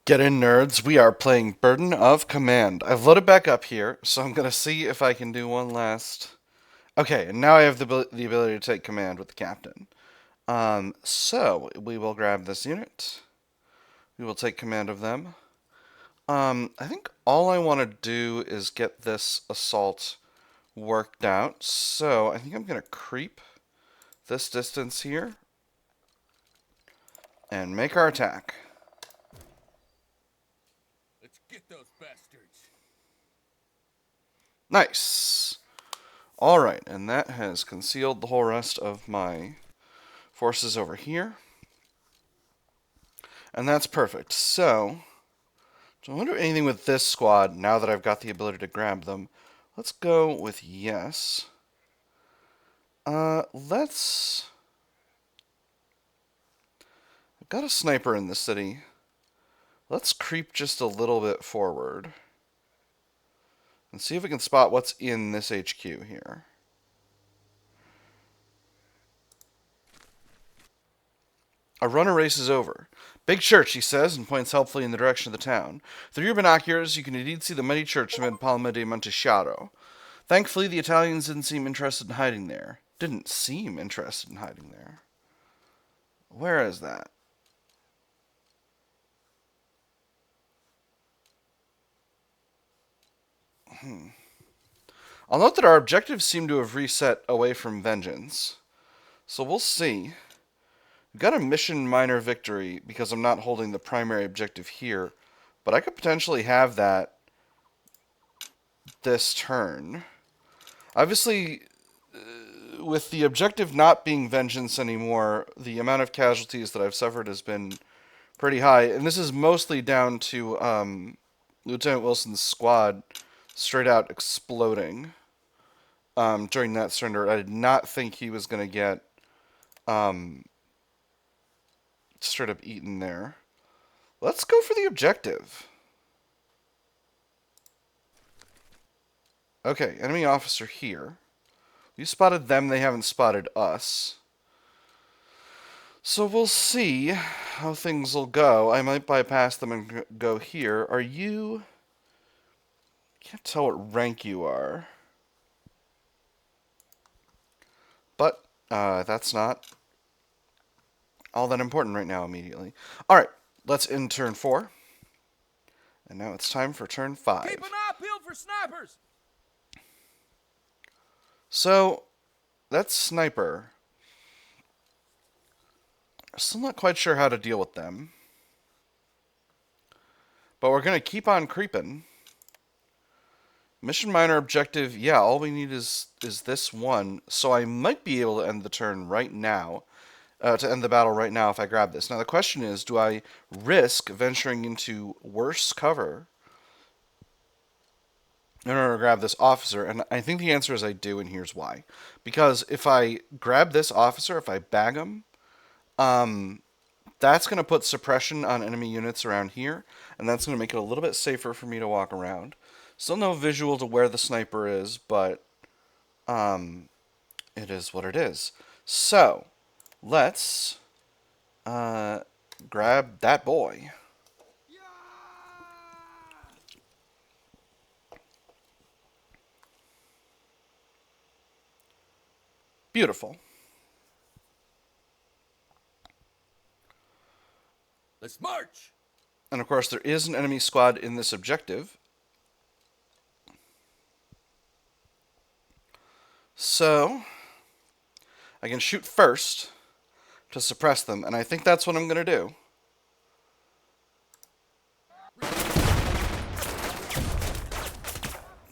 Get in, nerds. We are playing Burden of Command. I've loaded back up here, so I'm going to see if I can do one last. Okay, and now I have the ability to take command with the captain. So we will grab this unit. We will take command of them. I think all I want to do is get this assault worked out. So I think I'm going to creep this distance here and make our attack. Let's get those bastards. Nice. Alright, and that has concealed the whole rest of my forces over here. And that's perfect. So, don't want to do anything with this squad now that I've got the ability to grab them. Let's go with yes. Let's... I've got a sniper in the city. Let's creep just a little bit forward. And see if we can spot what's in this HQ here. A runner races over. Big church, he says, and points helpfully in the direction of the town. Through your binoculars, you can indeed see the mighty church amid Palma di Montechiaro. Thankfully, the Italians didn't seem interested in hiding there. Didn't seem interested in hiding there. Where is that? I'll note that our objectives seem to have reset away from vengeance. So we'll see. We've got a mission minor victory because I'm not holding the primary objective here. But I could potentially have that this turn. Obviously, with the objective not being vengeance anymore, the amount of casualties that I've suffered has been pretty high. And this is mostly down to Lieutenant Wilson's squad straight out exploding during that surrender. I did not think he was going to get straight up eaten there. Let's go for the objective. Okay, enemy officer here. We spotted them, they haven't spotted us. So we'll see how things will go. I might bypass them and go here. Are you... Can't tell what rank you are. But that's not all that important right now immediately. Alright, let's end turn 4. And now it's time for turn 5. Keep an eye peeled for snipers. So, that's sniper. Still not quite sure how to deal with them. But we're going to keep on creeping. Mission minor objective, yeah, all we need is this one. So I might be able to end the turn right now. To end the battle right now if I grab this. Now the question is, do I risk venturing into worse cover in order to grab this officer? And I think the answer is I do, and here's why. Because if I grab this officer, if I bag him, that's going to put suppression on enemy units around here, and that's going to make it a little bit safer for me to walk around. Still no visual to where the sniper is, but it is what it is. So, let's grab that boy. Beautiful. Let's march. And of course, there is an enemy squad in this objective. So, I can shoot first to suppress them, and I think that's what I'm going to do.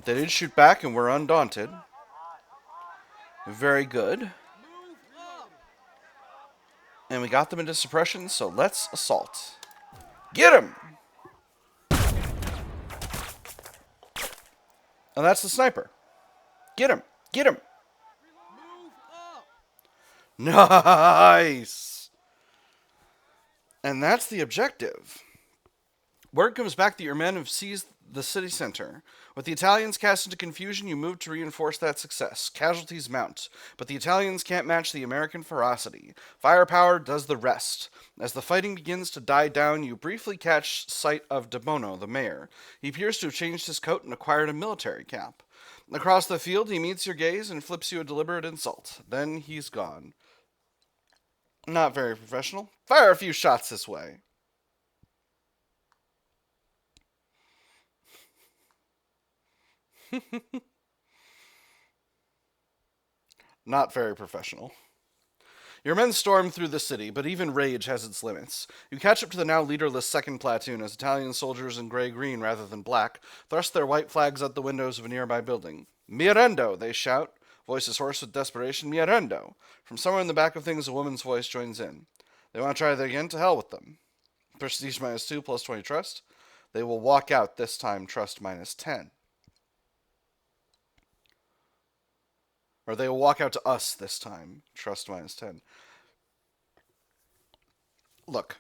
They did shoot back, and we're undaunted. Very good. And we got them into suppression, so let's assault. Get him! And that's the sniper. Get him! Get him! Nice! And that's the objective. Word comes back that your men have seized the city center. With the Italians cast into confusion, you move to reinforce that success. Casualties mount, but the Italians can't match the American ferocity. Firepower does the rest. As the fighting begins to die down, you briefly catch sight of De Bono, the mayor. He appears to have changed his coat and acquired a military cap. Across the field, he meets your gaze and flips you a deliberate insult. Then he's gone. Not very professional. Fire a few shots this way. Not very professional. Your men storm through the city, but even rage has its limits. You catch up to the now leaderless second platoon as Italian soldiers in gray-green rather than black thrust their white flags out the windows of a nearby building. Mi arrendo, they shout, voices hoarse with desperation. Mi arrendo. From somewhere in the back of things, a woman's voice joins in. They want to try that again? To hell with them. Prestige -2 plus 20 trust. They will walk out this time, trust -10. Or they will walk out to us this time. Trust -10. Look,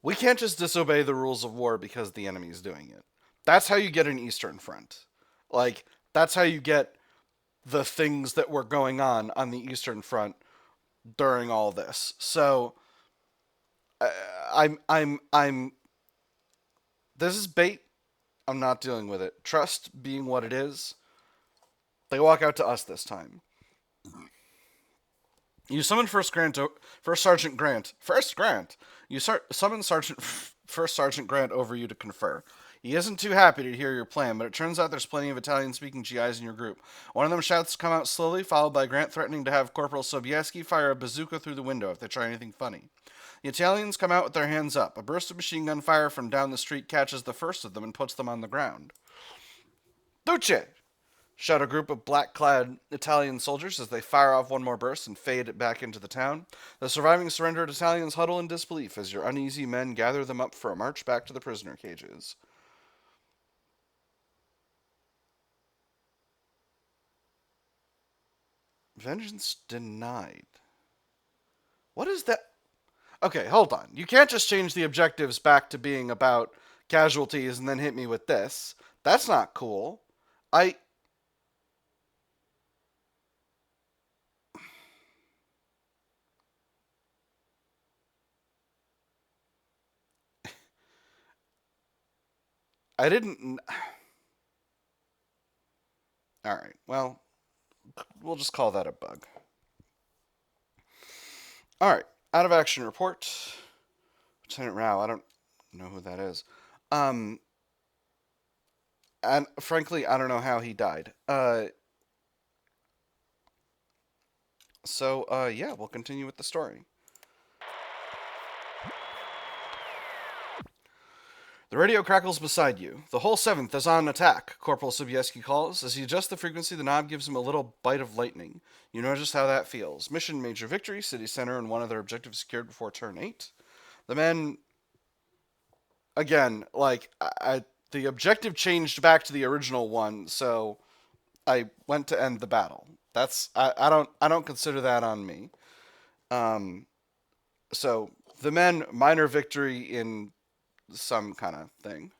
we can't just disobey the rules of war because the enemy's doing it. That's how you get an Eastern Front. Like, that's how you get the things that were going on the Eastern Front during all this. So, I'm. This is bait. I'm not dealing with it. Trust being what it is. They walk out to us this time. You summon First Sergeant Grant. You summon First Sergeant Grant over you to confer. He isn't too happy to hear your plan, but it turns out there's plenty of Italian-speaking GIs in your group. One of them shouts to come out slowly, followed by Grant threatening to have Corporal Sobieski fire a bazooka through the window if they try anything funny. The Italians come out with their hands up. A burst of machine gun fire from down the street catches the first of them and puts them on the ground. Duce! Shout a group of black-clad Italian soldiers as they fire off one more burst and fade back into the town. The surviving surrendered Italians huddle in disbelief as your uneasy men gather them up for a march back to the prisoner cages. Vengeance denied. What is that? Okay, hold on. You can't just change the objectives back to being about casualties and then hit me with this. That's not cool. I didn't. Alright, well, we'll just call that a bug. Alright, out of action report. Lieutenant Rao, I don't know who that is. And frankly, I don't know how he died. Yeah, we'll continue with the story. The radio crackles beside you. The whole 7th is on attack, Corporal Sobieski calls. As he adjusts the frequency, the knob gives him a little bite of lightning. You know just how that feels. Mission Major Victory, City Center, and one of their objectives secured before turn 8. The men... Again, like, the objective changed back to the original one, so I went to end the battle. That's... I don't consider that on me. So, the men, minor victory in... some kind of thing.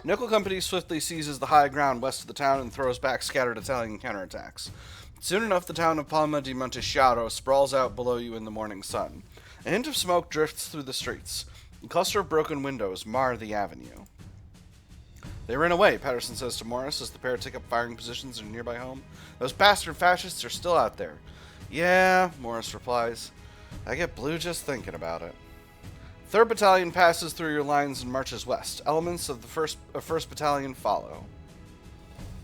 Nickel Company swiftly seizes the high ground west of the town and throws back scattered Italian counterattacks. Soon enough, the town of Palma di Montechiaro sprawls out below you in the morning sun. A hint of smoke drifts through the streets. A cluster of broken windows mar the avenue. They ran away, Patterson says to Morris as the pair take up firing positions in a nearby home. Those bastard fascists are still out there. Yeah, Morris replies. I get blue just thinking about it. 3rd Battalion passes through your lines and marches west. Elements of the 1st Battalion follow.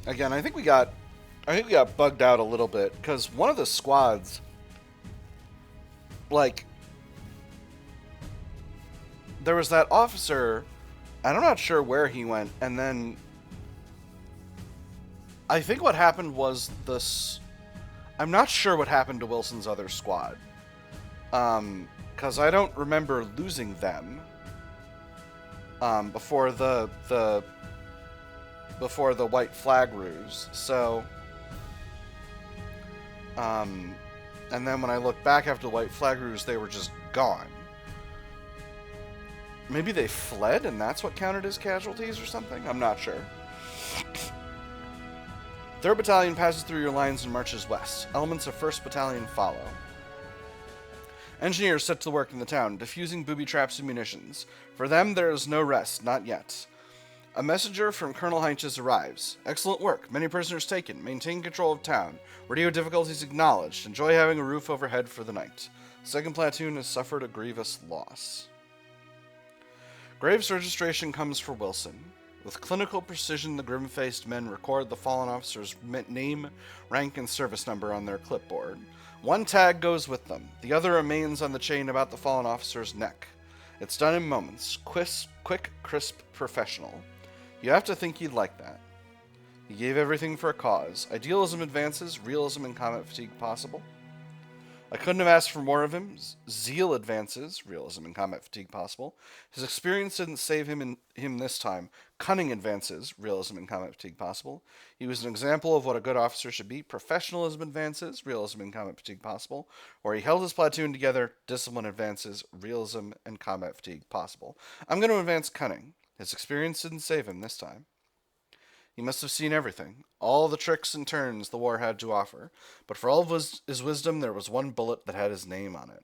Again, I think we got bugged out a little bit because one of the squads, like, there was that officer, and I'm not sure where he went, and then I think what happened was this. I'm not sure what happened to Wilson's other squad. Because I don't remember losing them before the white flag ruse. So, and then when I look back after the white flag ruse, they were just gone. Maybe they fled and that's what counted as casualties or something? I'm not sure. 3rd Battalion passes through your lines and marches west. Elements of 1st Battalion follow. Engineers set to work in the town, defusing booby traps and munitions. For them, there is no rest, not yet. A messenger from Colonel Heinches arrives. Excellent work. Many prisoners taken. Maintain control of town. Radio difficulties acknowledged. Enjoy having a roof overhead for the night. 2nd Platoon has suffered a grievous loss. Graves registration comes for Wilson. With clinical precision, the grim-faced men record the fallen officer's name, rank, and service number on their clipboard. One tag goes with them. The other remains on the chain about the fallen officer's neck. It's done in moments. Quick, crisp, professional. You have to think he'd like that. He gave everything for a cause. Idealism advances, realism and combat fatigue possible. I couldn't have asked for more of him. Zeal advances, realism and combat fatigue possible. His experience didn't save him this time. Cunning advances, realism and combat fatigue possible. He was an example of what a good officer should be. Professionalism advances, realism and combat fatigue possible. Or he held his platoon together. Discipline advances, realism and combat fatigue possible. I'm going to advance cunning. His experience didn't save him this time. He must have seen everything, all the tricks and turns the war had to offer. But for all of his wisdom, there was one bullet that had his name on it.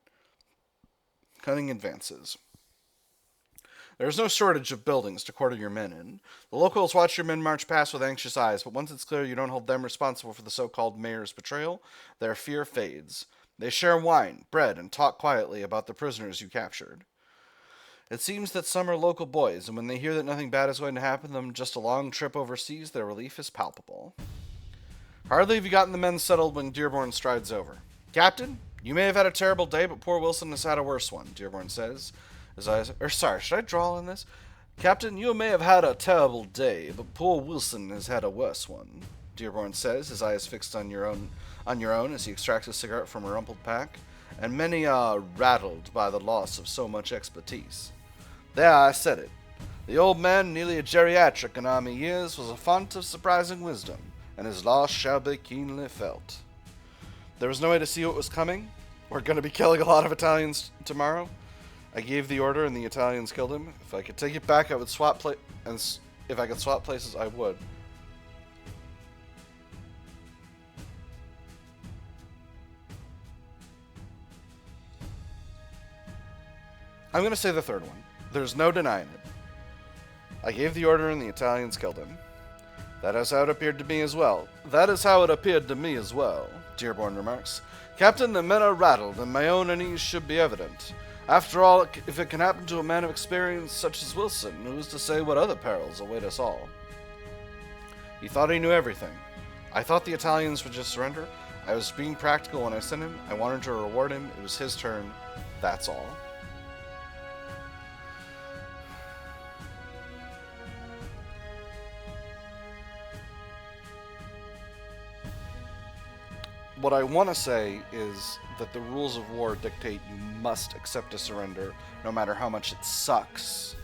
Cunning advances. There is no shortage of buildings to quarter your men in. The locals watch your men march past with anxious eyes, but once it's clear you don't hold them responsible for the so-called mayor's betrayal, their fear fades. They share wine, bread, and talk quietly about the prisoners you captured. It seems that some are local boys, and when they hear that nothing bad is going to happen to them, just a long trip overseas, their relief is palpable. Hardly have you gotten the men settled when Dearborn strides over. Captain, you may have had a terrible day, but poor Wilson has had a worse one, Dearborn says. Should I draw on this? Captain, you may have had a terrible day, but poor Wilson has had a worse one, Dearborn says, his eyes fixed on your own as he extracts a cigarette from a rumpled pack. And many are rattled by the loss of so much expertise. There, I said it. The old man, nearly a geriatric in army years, was a font of surprising wisdom, and his loss shall be keenly felt. There was no way to see what was coming. We're going to be killing a lot of Italians tomorrow. I gave the order, and the Italians killed him. If I could take it back, I would swap if I could swap places, I would. I'm going to say the third one. There's no denying it. I gave the order and the Italians killed him. That is how it appeared to me as well. Dearborn remarks. Captain, the men are rattled, and my own unease should be evident. After all, if it can happen to a man of experience such as Wilson, who's to say what other perils await us all? He thought he knew everything. I thought the Italians would just surrender. I was being practical when I sent him. I wanted to reward him. It was his turn. That's all. What I want to say is that the rules of war dictate you must accept a surrender, no matter how much it sucks.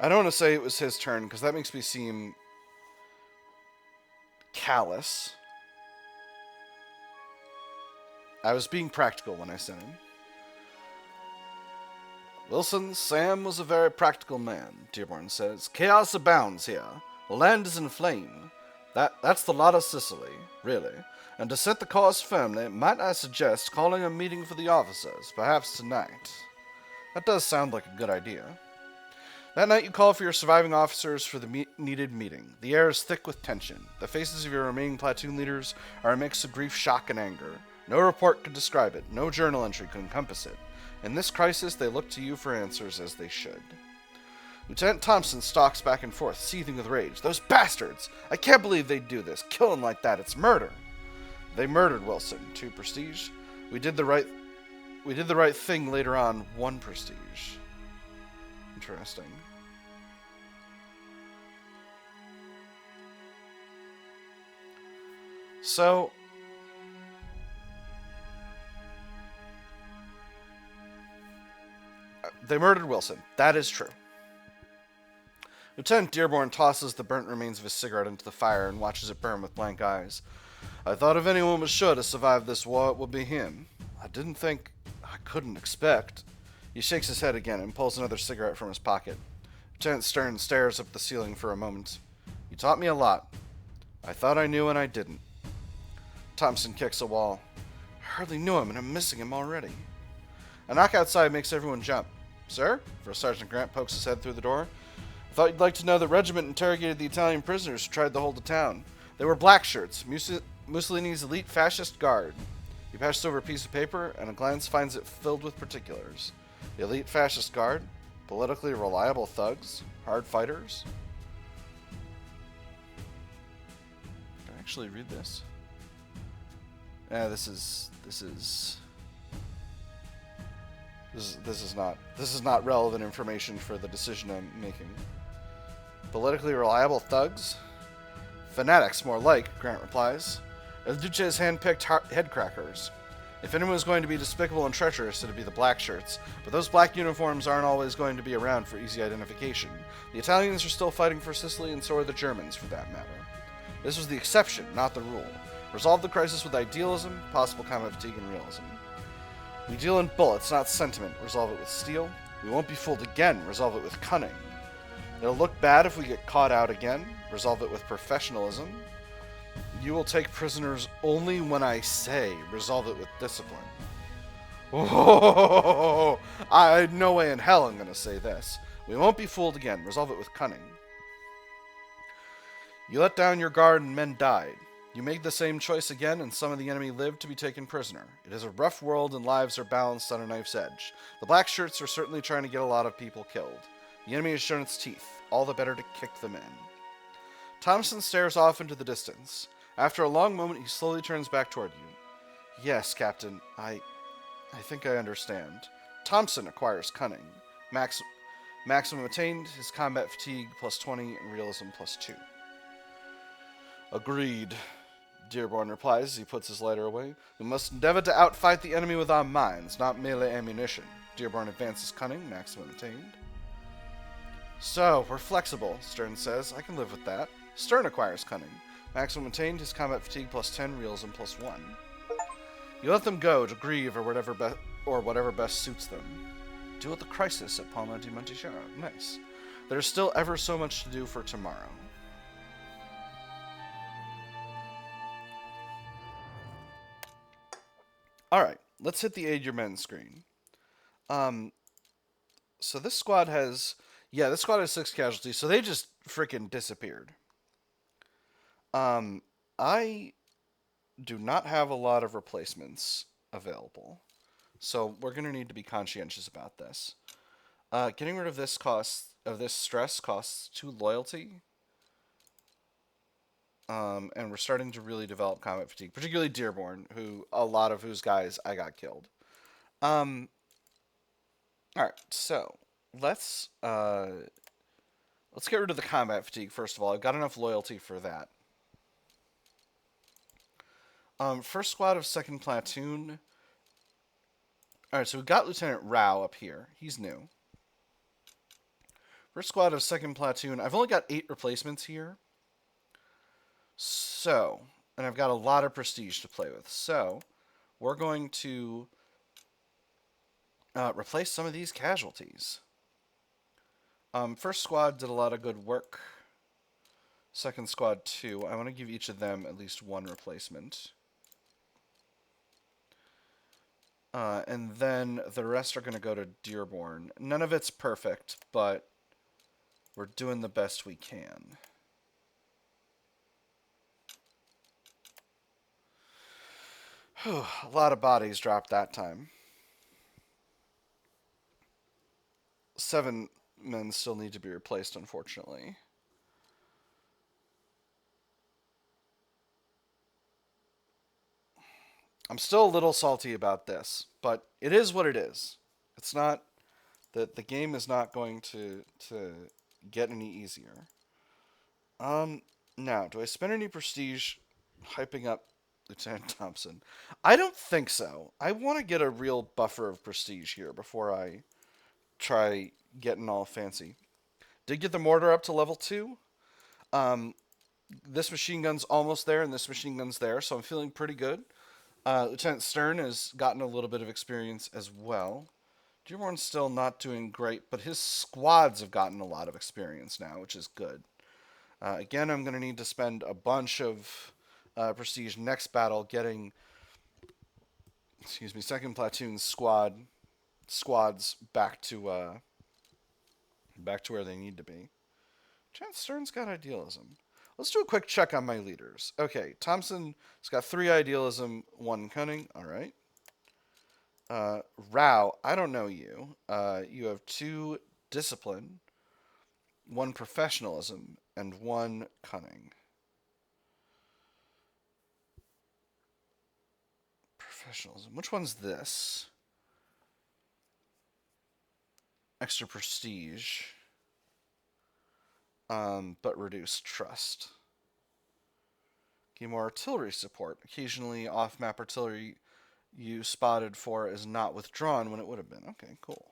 I don't want to say it was his turn, because that makes me seem callous. I was being practical when I sent him. Wilson, Sam was a very practical man, Dearborn says. Chaos abounds here. The land is in flame. That's the lot of Sicily, really. And to set the course firmly, might I suggest calling a meeting for the officers, perhaps tonight? That does sound like a good idea. That night you call for your surviving officers for the needed meeting. The air is thick with tension. The faces of your remaining platoon leaders are a mix of grief, shock, and anger. No report could describe it. No journal entry could encompass it. In this crisis, they look to you for answers, as they should. Lieutenant Thompson stalks back and forth, seething with rage. Those bastards! I can't believe they'd do this. Kill him like that. It's murder. They murdered Wilson. 2 prestige. We did the right thing later on. 1 prestige. Interesting. So, they murdered Wilson. That is true. Lieutenant Dearborn tosses the burnt remains of his cigarette into the fire and watches it burn with blank eyes. I thought if anyone was sure to survive this war, it would be him. I didn't think I couldn't expect. He shakes his head again and pulls another cigarette from his pocket. Lieutenant Stern stares up at the ceiling for a moment. You taught me a lot. I thought I knew and I didn't. Thompson kicks a wall. I hardly knew him and I'm missing him already. A knock outside makes everyone jump. Sir? First Sergeant Grant pokes his head through the door. I thought you'd like to know the regiment interrogated the Italian prisoners who tried to hold the town. They were black shirts, Mussolini's elite fascist guard. He passes over a piece of paper and a glance finds it filled with particulars. The elite fascist guard, politically reliable thugs, hard fighters. Can I actually read this? Yeah, this is not relevant information for the decision I'm making. Politically reliable thugs? Fanatics, more like, Grant replies. El Duce's hand-picked headcrackers. If anyone was going to be despicable and treacherous, it'd be the black shirts, but those black uniforms aren't always going to be around for easy identification. The Italians are still fighting for Sicily, and so are the Germans, for that matter. This was the exception, not the rule. Resolve the crisis with idealism, possible combat fatigue, and realism. We deal in bullets, not sentiment. Resolve it with steel. We won't be fooled again. Resolve it with cunning. It'll look bad if we get caught out again. Resolve it with professionalism. You will take prisoners only when I say. Resolve it with discipline. Oh, no way in hell I'm going to say this. We won't be fooled again. Resolve it with cunning. You let down your guard and men died. You made the same choice again and some of the enemy lived to be taken prisoner. It is a rough world and lives are balanced on a knife's edge. The black shirts are certainly trying to get a lot of people killed. The enemy has shown its teeth. All the better to kick them in. Thompson stares off into the distance. After a long moment, he slowly turns back toward you. Yes, Captain, I think I understand. Thompson acquires cunning. Maximum attained, his combat fatigue plus 20 and realism plus 2. Agreed, Dearborn replies as he puts his lighter away. We must endeavor to outfight the enemy with our minds, not merely ammunition. Dearborn advances cunning, maximum attained. So, we're flexible, Stern says. I can live with that. Stern acquires cunning. Maximum attained, his combat fatigue plus 10, realism plus 1. You let them go to grieve or whatever best suits them. Deal with the crisis at Palma Di Montechiaro. Nice. There's still ever so much to do for tomorrow. Alright, let's hit the Aid Your Men screen. So this squad has 6 casualties, so they just freaking disappeared. I do not have a lot of replacements available, so we're going to need to be conscientious about this. Getting rid of this stress costs 2 loyalty. And we're starting to really develop combat fatigue, particularly Dearborn, a lot of whose guys I got killed. Alright, so let's get rid of the combat fatigue first of all. I've got enough loyalty for that. First squad of 2nd platoon. Alright, so we've got Lieutenant Rao up here. He's new. First squad of 2nd platoon. I've only got 8 replacements here. So, and I've got a lot of prestige to play with. So, we're going to replace some of these casualties. First squad did a lot of good work. Second squad, 2. I want to give each of them at least 1 replacement. And then the rest are going to go to Dearborn. None of it's perfect, but we're doing the best we can. Whew, a lot of bodies dropped that time. 7 men still need to be replaced, unfortunately. I'm still a little salty about this, but it is what it is. It's not that the game is not going to get any easier. Now, do I spend any prestige hyping up Lieutenant Thompson? I don't think so. I want to get a real buffer of prestige here before I try getting all fancy. Did get the mortar up to level 2. this machine gun's almost there, and this machine gun's there, so I'm feeling pretty good. Lieutenant Stern has gotten a little bit of experience as well. Dearborn's still not doing great, but his squads have gotten a lot of experience now, which is good. Again, I'm going to need to spend a bunch of prestige next battle getting, excuse me, second platoon squads back to where they need to be. Chance Stern's got idealism. Let's do a quick check on my leaders. Okay, Thompson's got 3 idealism, 1 cunning. All right. Rao, I don't know you. You have 2 discipline, 1 professionalism, and 1 cunning. Professionalism. Which one's this? Extra prestige, but reduced trust. Gain more artillery support. Occasionally, off-map artillery you spotted for is not withdrawn when it would have been. Okay, cool.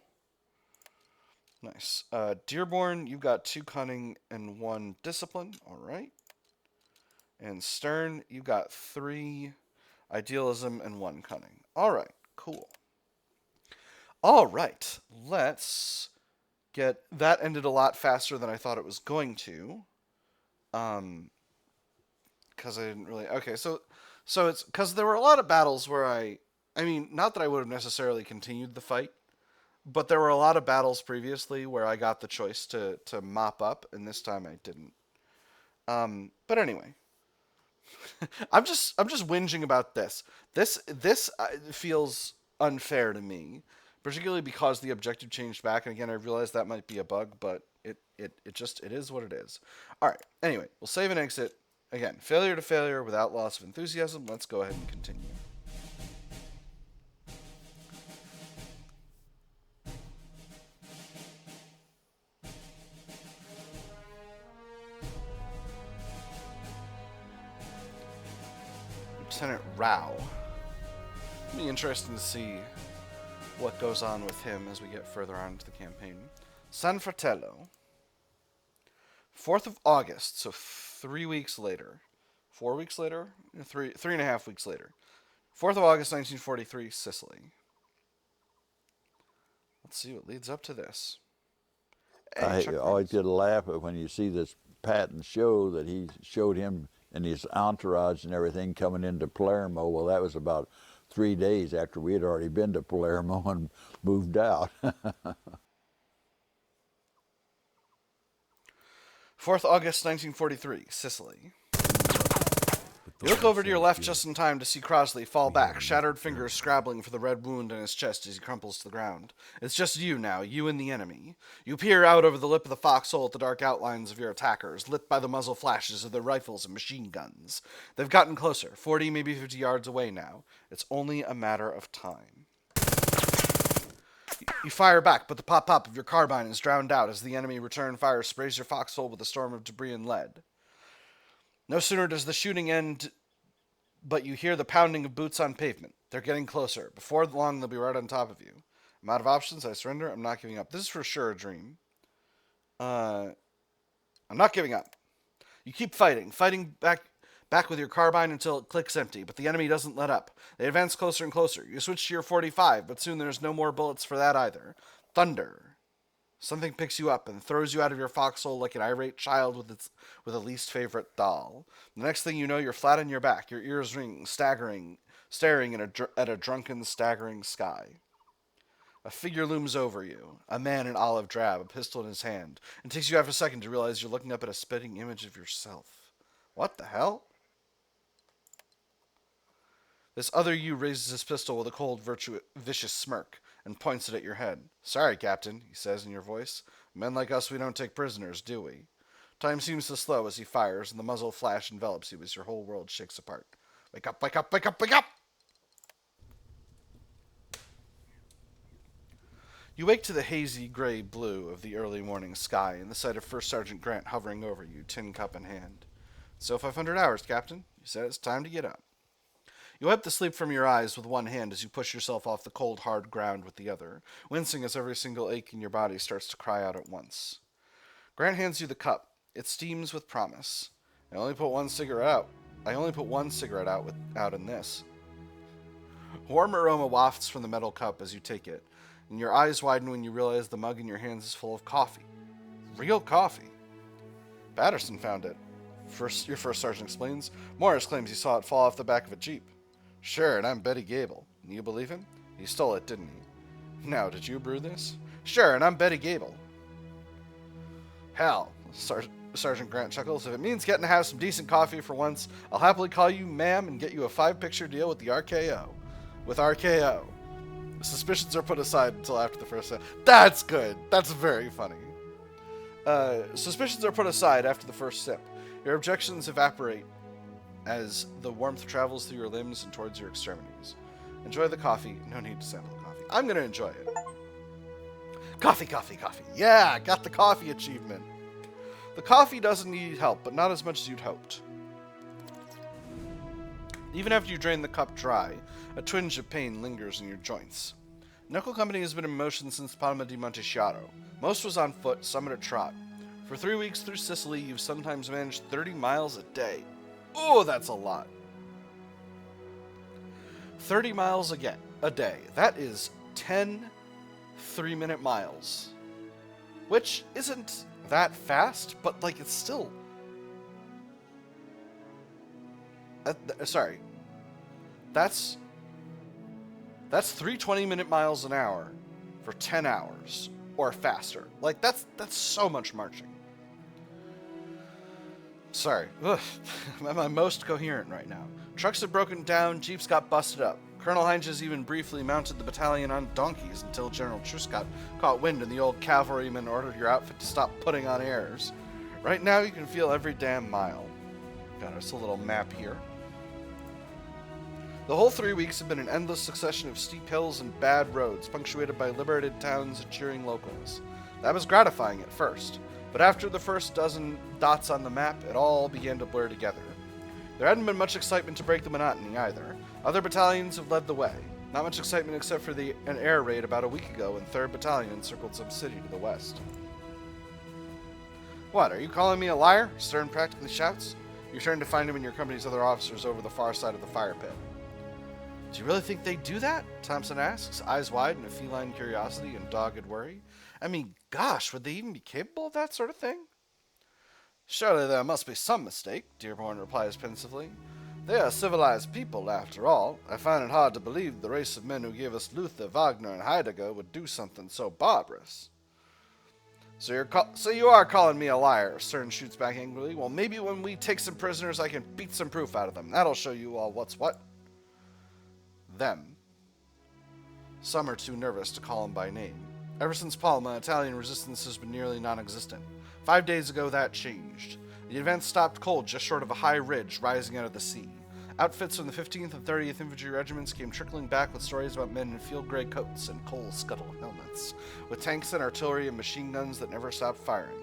Nice. Dearborn, you've got 2 cunning and 1 discipline. All right. And Stern, you've got 3 idealism and 1 cunning. All right, cool. All right, let's get that ended a lot faster than I thought it was going to. Because I didn't really. Okay, so it's because there were a lot of battles where I mean, not that I would have necessarily continued the fight, but there were a lot of battles previously where I got the choice to mop up, and this time I didn't. But anyway, I'm just whinging about this. This feels unfair to me, particularly because the objective changed back. And again, I realize that might be a bug, but it is what it is. All right. Anyway, we'll save and exit. Again, failure to failure without loss of enthusiasm. Let's go ahead and continue. Lieutenant Rao. It'll be interesting to see what goes on with him as we get further on into the campaign. San Fratello. 4th of August, so 3 weeks later. 4 weeks later? 3.5 weeks later. 4th of August, 1943, Sicily. Let's see what leads up to this. Hey, I Chuck always Norris. get a laugh when you see this patent show that he showed him and his entourage and everything coming into Palermo. Well, that was about 3 days after we had already been to Palermo and moved out. 4th August 1943, Sicily. You look over to your left just in time to see Crosley fall back, shattered fingers scrabbling for the red wound in his chest as he crumples to the ground. It's just you now, you and the enemy. You peer out over the lip of the foxhole at the dark outlines of your attackers, lit by the muzzle flashes of their rifles and machine guns. They've gotten closer, 40, maybe 50 yards away now. It's only a matter of time. You fire back, but the pop-pop of your carbine is drowned out as the enemy return fire sprays your foxhole with a storm of debris and lead. No sooner does the shooting end, but you hear the pounding of boots on pavement. They're getting closer. Before long, they'll be right on top of you. I'm out of options. I surrender. I'm not giving up. This is for sure a dream. I'm not giving up. You keep fighting back with your carbine until it clicks empty, but the enemy doesn't let up. They advance closer and closer. You switch to your 45, but soon there's no more bullets for that either. Thunder. Something picks you up and throws you out of your foxhole like an irate child with a least favorite doll. The next thing you know, you're flat on your back, your ears ringing, staring at a drunken, staggering sky. A figure looms over you, a man in olive drab, a pistol in his hand. It takes you half a second to realize you're looking up at a spitting image of yourself. What the hell? This other you raises his pistol with a cold, vicious smirk and points it at your head. Sorry, Captain, he says in your voice. Men like us, we don't take prisoners, do we? Time seems to slow as he fires, and the muzzle flash envelops you as your whole world shakes apart. Wake up, wake up, wake up, wake up! You wake to the hazy gray blue of the early morning sky and the sight of First Sergeant Grant hovering over you, tin cup in hand. So 500 hours, Captain. He says, time to get up. You wipe the sleep from your eyes with one hand as you push yourself off the cold, hard ground with the other, wincing as every single ache in your body starts to cry out at once. Grant hands you the cup. It steams with promise. I only put one cigarette out. Out in this. Warm aroma wafts from the metal cup as you take it, and your eyes widen when you realize the mug in your hands is full of coffee. Real coffee. Patterson found it. Your first sergeant explains. Morris claims he saw it fall off the back of a jeep. Sure, and I'm Betty Gable. You believe him? He stole it, didn't he? Now, did you brew this? Sure, and I'm Betty Gable. Hell, Sergeant Grant chuckles. If it means getting to have some decent coffee for once, I'll happily call you ma'am and get you a 5-picture deal with the RKO. With RKO. Suspicions are put aside until after the first sip. That's good. That's very funny. Suspicions are put aside after the first sip. Your objections evaporate as the warmth travels through your limbs and towards your extremities. Enjoy the coffee. No need to sample the coffee. I'm going to enjoy it. Coffee, coffee, coffee. Yeah, got the coffee achievement. The coffee doesn't need help, but not as much as you'd hoped. Even after you drain the cup dry, a twinge of pain lingers in your joints. Knuckle Company has been in motion since Palma di Montechiaro. Most was on foot, some at a trot. For 3 weeks through Sicily, you've sometimes managed 30 miles a day. Oh, that's a lot. 30 miles a day. That is 10 3-minute miles. Which isn't that fast, but, like, it's still... sorry. That's 3 20-minute miles an hour for 10 hours or faster. Like, that's so much marching. Sorry. Ugh. I'm my most coherent right now. Trucks have broken down, jeeps got busted up. Colonel Heinz even briefly mounted the battalion on donkeys until General Truscott caught wind and the old cavalryman ordered your outfit to stop putting on airs. Right now you can feel every damn mile. Got us a little map here. The whole 3 weeks have been an endless succession of steep hills and bad roads, punctuated by liberated towns and cheering locals. That was gratifying at first, but after the first dozen dots on the map, it all began to blur together. There hadn't been much excitement to break the monotony either. Other battalions have led the way. Not much excitement except for an air raid about a week ago when 3rd Battalion encircled some city to the west. What, are you calling me a liar? Stern practically shouts. You turn to find him and your company's other officers over the far side of the fire pit. Do you really think they'd do that? Thompson asks, eyes wide in a feline curiosity and dogged worry. I mean, gosh, would they even be capable of that sort of thing? Surely there must be some mistake, Dearborn replies pensively. They are civilized people, after all. I find it hard to believe the race of men who gave us Luther, Wagner, and Heidegger would do something so barbarous. So you are calling me a liar, Stern shoots back angrily. Well, maybe when we take some prisoners, I can beat some proof out of them. That'll show you all what's what. Them. Some are too nervous to call him by name. Ever since Palma, Italian resistance has been nearly non-existent. 5 days ago, that changed. The advance stopped cold just short of a high ridge rising out of the sea. Outfits from the 15th and 30th Infantry Regiments came trickling back with stories about men in field gray coats and coal scuttle helmets, with tanks and artillery and machine guns that never stopped firing.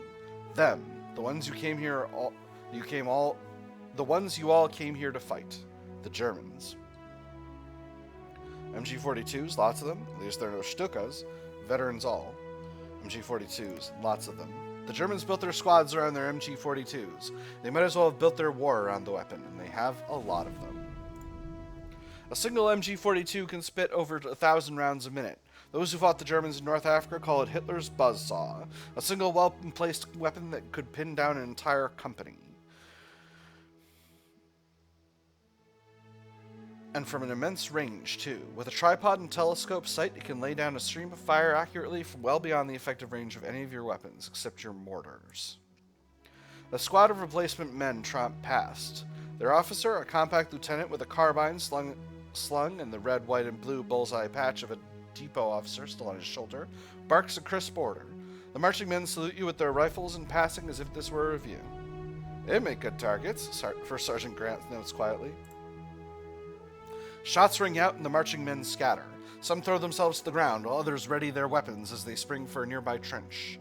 Them, the ones you all came here to fight. The Germans. MG-42s, lots of them. At least they're no Stukas. Veterans all. MG-42s, lots of them. The Germans built their squads around their MG-42s. They might as well have built their war around the weapon, and they have a lot of them. A single MG-42 can spit over 1,000 rounds a minute. Those who fought the Germans in North Africa call it Hitler's buzzsaw, a single well-placed weapon that could pin down an entire company. And from an immense range, too. With a tripod and telescope sight, it can lay down a stream of fire accurately from well beyond the effective range of any of your weapons, except your mortars. A squad of replacement men tromp past. Their officer, a compact lieutenant with a carbine slung in the red, white, and blue bullseye patch of a depot officer still on his shoulder, barks a crisp order. The marching men salute you with their rifles in passing as if this were a review. They make good targets, First Sergeant Grant notes quietly. Shots ring out and the marching men scatter. Some throw themselves to the ground, while others ready their weapons as they spring for a nearby trench.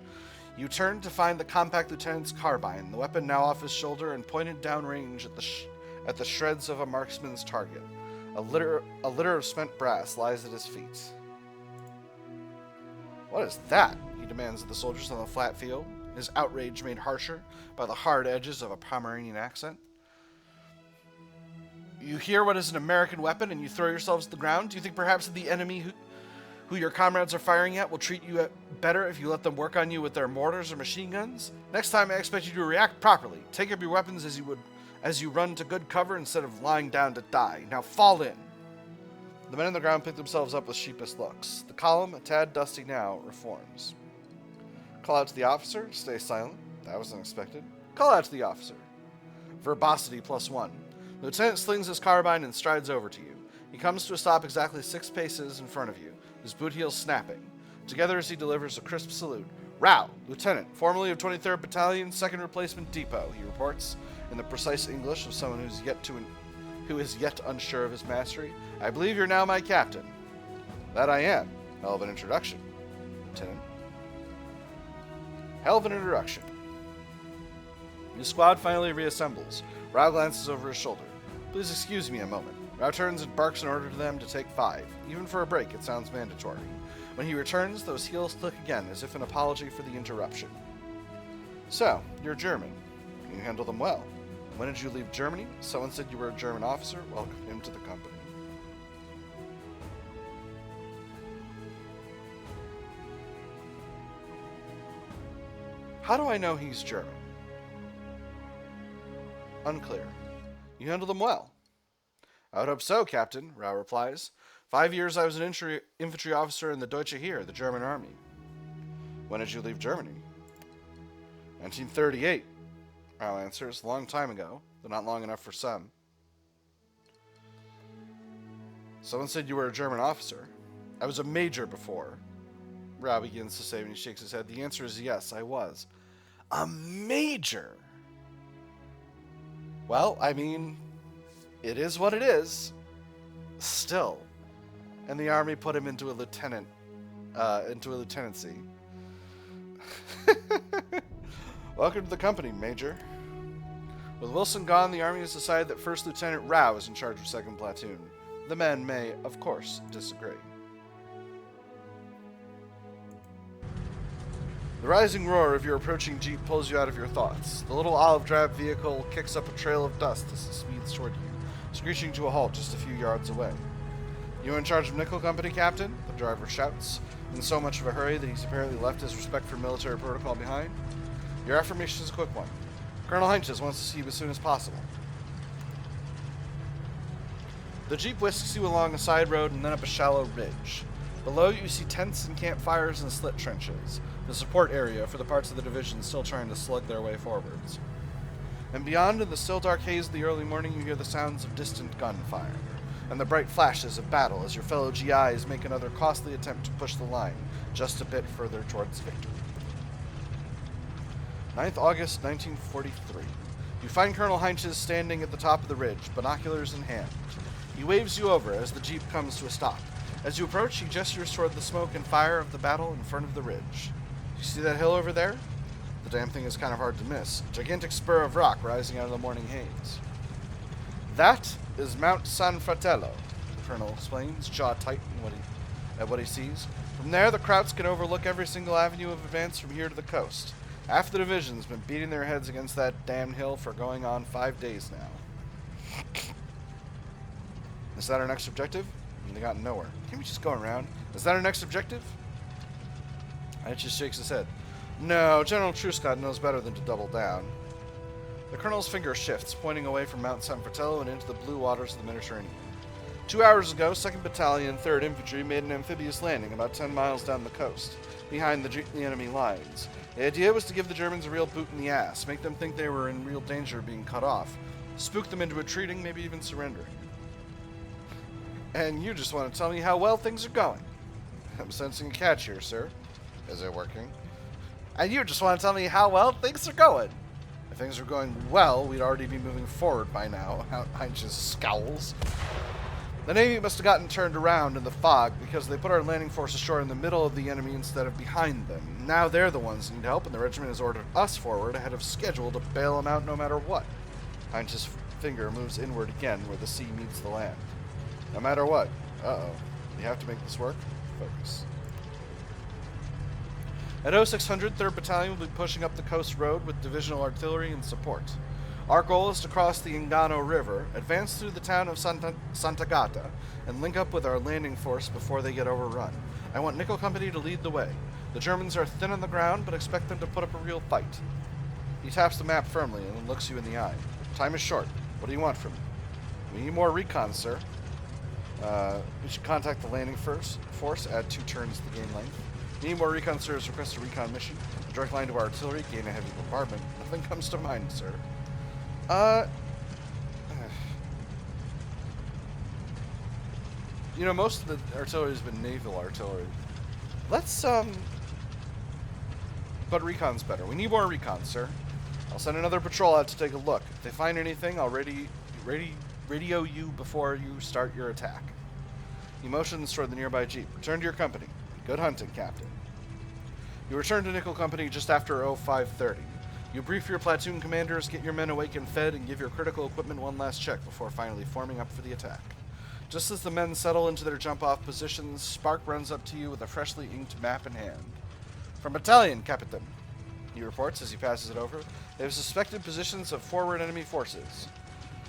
You turn to find the compact lieutenant's carbine, the weapon now off his shoulder and pointed downrange at the shreds of a marksman's target. A litter of spent brass lies at his feet. What is that? He demands of the soldiers on the flat field. his outrage made harsher by the hard edges of a Pomeranian accent. You hear what is an American weapon and you throw yourselves to the ground? Do you think perhaps the enemy who your comrades are firing at will treat you better if you let them work on you with their mortars or machine guns? Next time I expect you to react properly. Take up your weapons as you run to good cover instead of lying down to die. Now fall in. The men on the ground pick themselves up with sheepish looks. The column, a tad dusty now, reforms. Call out to the officer. Stay silent. That was unexpected. Call out to the officer. Verbosity +1. The lieutenant slings his carbine and strides over to you. He comes to a stop exactly 6 paces in front of you, his boot heels snapping. Together as he delivers a crisp salute. Rao, Lieutenant, formerly of 23rd Battalion, 2nd Replacement Depot, he reports, in the precise English of someone who is yet unsure of his mastery. I believe you're now my captain. That I am. Hell of an introduction, Lieutenant. Hell of an introduction. The squad finally reassembles. Rao glances over his shoulder. Please excuse me a moment. Rao turns and barks an order to them to take 5. Even for a break, it sounds mandatory. When he returns, those heels click again, as if an apology for the interruption. So, you're German. You handle them well. When did you leave Germany? Someone said you were a German officer. Welcome him to the company. How do I know he's German? Unclear. You handle them well. I would hope so, Captain, Rao replies. 5 years I was an infantry officer in the Deutsche Heer, the German army. When did you leave Germany? 1938, Rao answers. A long time ago, though not long enough for some. Someone said you were a German officer. I was a major before. Rao begins to say when he shakes his head. The answer is yes, I was. A major? Well, I mean, it is what it is. Still. And the army put him into a lieutenancy. Welcome to the company, Major. With Wilson gone, the army has decided that First Lieutenant Rao is in charge of 2nd Platoon. The men may, of course, disagree. The rising roar of your approaching jeep pulls you out of your thoughts. The little olive-drab vehicle kicks up a trail of dust as it speeds toward you, screeching to a halt just a few yards away. You in charge of Nickel Company, Captain? The driver shouts, in so much of a hurry that he's apparently left his respect for military protocol behind. Your affirmation is a quick one. Colonel Heinches wants to see you as soon as possible. The jeep whisks you along a side road and then up a shallow ridge. Below you see tents and campfires and slit trenches, the support area for the parts of the division still trying to slug their way forwards. And beyond, in the still dark haze of the early morning, you hear the sounds of distant gunfire, and the bright flashes of battle as your fellow GIs make another costly attempt to push the line just a bit further towards victory. 9th August 1943. You find Colonel Heinches standing at the top of the ridge, binoculars in hand. He waves you over as the jeep comes to a stop. As you approach, he gestures toward the smoke and fire of the battle in front of the ridge. You see that hill over there? The damn thing is kind of hard to miss. A gigantic spur of rock rising out of the morning haze. That is Mount San Fratello, the colonel explains, jaw tight at what he sees. From there, the Krauts can overlook every single avenue of advance from here to the coast. Half the division's been beating their heads against that damned hill for going on 5 days now. Is that our next objective? They got nowhere. Can't we just go around? Is that our next objective? It just shakes his head. No, General Truscott knows better than to double down. The colonel's finger shifts, pointing away from Mount San Fratello and into the blue waters of the Mediterranean. 2 hours ago, 2nd Battalion, 3rd Infantry made an amphibious landing about 10 miles down the coast, behind the enemy lines. The idea was to give the Germans a real boot in the ass, make them think they were in real danger of being cut off, spook them into retreating, maybe even surrendering. And you just want to tell me how well things are going. I'm sensing a catch here, sir. Is it working? And you just want to tell me how well things are going. If things were going well, we'd already be moving forward by now. Heinches scowls. The Navy must have gotten turned around in the fog because they put our landing force ashore in the middle of the enemy instead of behind them. Now they're the ones who need help, and the regiment has ordered us forward ahead of schedule to bail them out no matter what. Heinz's finger moves inward again where the sea meets the land. No matter what. Uh-oh. We have to make this work? Focus. At 0600, 3rd Battalion will be pushing up the coast road with divisional artillery and support. Our goal is to cross the Ingano River, advance through the town of Sant'Agata, and link up with our landing force before they get overrun. I want Nickel Company to lead the way. The Germans are thin on the ground, but expect them to put up a real fight. He taps the map firmly and then looks you in the eye. Time is short. What do you want from me? We need more recon, sir. We should contact the landing force, add 2 turns to the game length. We need more recon, sir. Request a recon mission. A direct line to our artillery, gain a heavy bombardment. Nothing comes to mind, sir. You know, most of the artillery has been naval artillery. Let's, but recon's better. We need more recon, sir. I'll send another patrol out to take a look. If they find anything, I'll radio you before you start your attack. He motions toward the nearby jeep. Return to your company. Good hunting, Captain. You return to Nickel Company just after 0530. You brief your platoon commanders, get your men awake and fed, and give your critical equipment one last check before finally forming up for the attack. Just as the men settle into their jump-off positions, Spark runs up to you with a freshly inked map in hand. From Battalion, Captain, he reports as he passes it over. They have suspected positions of forward enemy forces.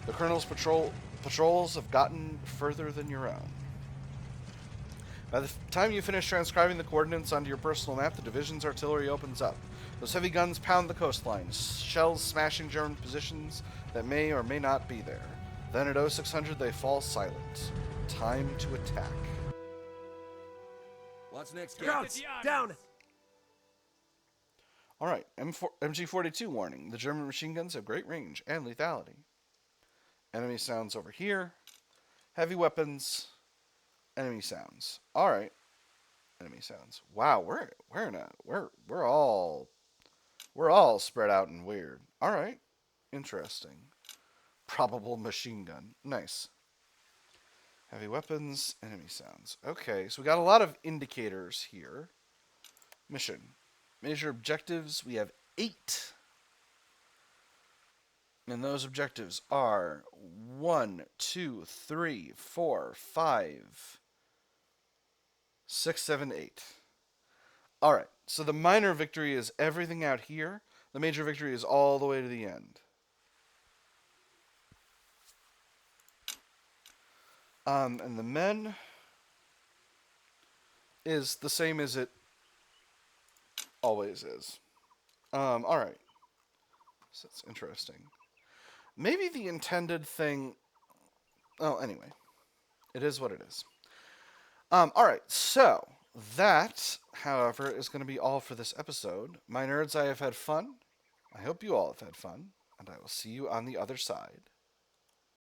The Colonel's patrols have gotten further than your own. By the time you finish transcribing the coordinates onto your personal map, the division's artillery opens up. Those heavy guns pound the coastline, shells smashing German positions that may or may not be there. Then at 0600 they fall silent. Time to attack. What's next, Scouts, down! Alright, MG42 warning. The German machine guns have great range and lethality. Enemy sounds over here. Heavy weapons. Enemy sounds. Alright. Enemy sounds. Wow, we're all spread out and weird. Alright. Interesting. Probable machine gun. Nice. Heavy weapons, enemy sounds. Okay, so we got a lot of indicators here. Mission. Major objectives, we have 8. And those objectives are 1, 2, 3, 4, 5, 6, 7, 8. Alright, so the minor victory is everything out here. The major victory is all the way to the end. And the men is the same as it always is. Alright. So that's interesting. Maybe the intended thing... Oh, anyway. It is what it is. Alright, so that, however, is going to be all for this episode. My nerds, I have had fun. I hope you all have had fun. And I will see you on the other side.